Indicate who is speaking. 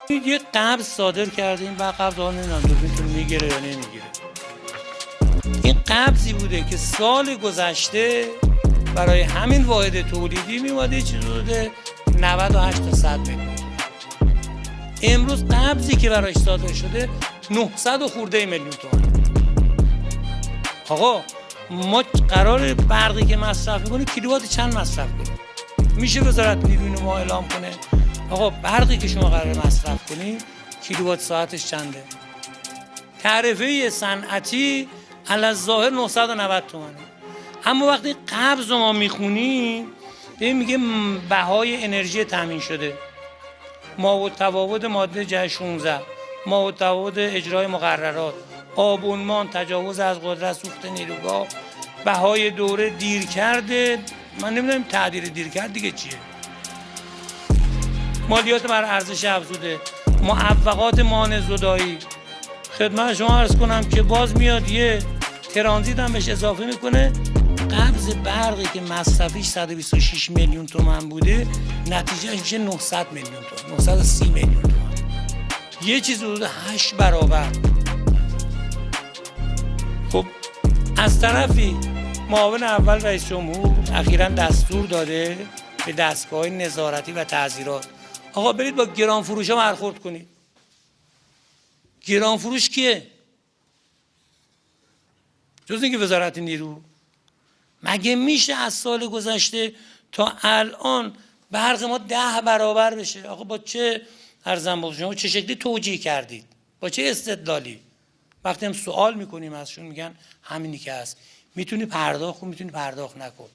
Speaker 1: یه قبض صادر کردیم و قبض ها نمیدونم میتونه میگیره یا نمیگیره. این قبضی بوده که سال گذشته برای همین واحد تولیدی میومده چیز بوده 98 تا 100 میلیون. امروز قبضی که برایش صادر شده 900 و خورده میلیون تومان. آقا ما قرار برقی که مصرف میکنیم کیلووات چند مصرف کنیم؟ میشه وزارت نیروی ما اعلام کنه آقا برقی که شما قرار مصرف کنیم کیلووات ساعتش چنده؟ تعرفه صنعتی علی‌الظاهر 990 تومانه، اما وقتی قبض ما میخونیم میگه بهای انرژی تامین شده، ما و تفاوت ماده 16، ما و تفاوت اجرای مقررات، آبونمان، تجاوز از قدرت سوخت نیروگاه، بهای دوره، دیر کرده، من نمیدونم تعدیل دیر کرد دیگه چیه، مالیات بر ارزش افزوده، معوقات مانع زدایی. خدمت شما عرض کنم که باز میاد یه ترانزیت هم بهش اضافه میکنه، قبض برقی که مصرفیش 126 میلیون تومان بوده نتیجهش میشه 900 میلیون تومان، 930 میلیون تومان، یه چیز حدود 8 برابر. خب از طرفی معاون اول رئیس جمهور اخیراً دستور داده به دستگاه نظارتی و تعزیرات آقا برید با گران فروش ها برخورد کنید. گران فروش کیه؟ جز اینکه وزارت نیرو. مگه میشه از سال گذشته تا الان برق ما 10 برابر بشه؟ آقا با چه ارزم بخش شما چه شکلی توجیه کردید؟ با چه استدلالی؟ وقتی هم سوال میکنیم ازشون میگن همینی که هست، میتونی پرداخت کن، میتونی پرداخت نکن.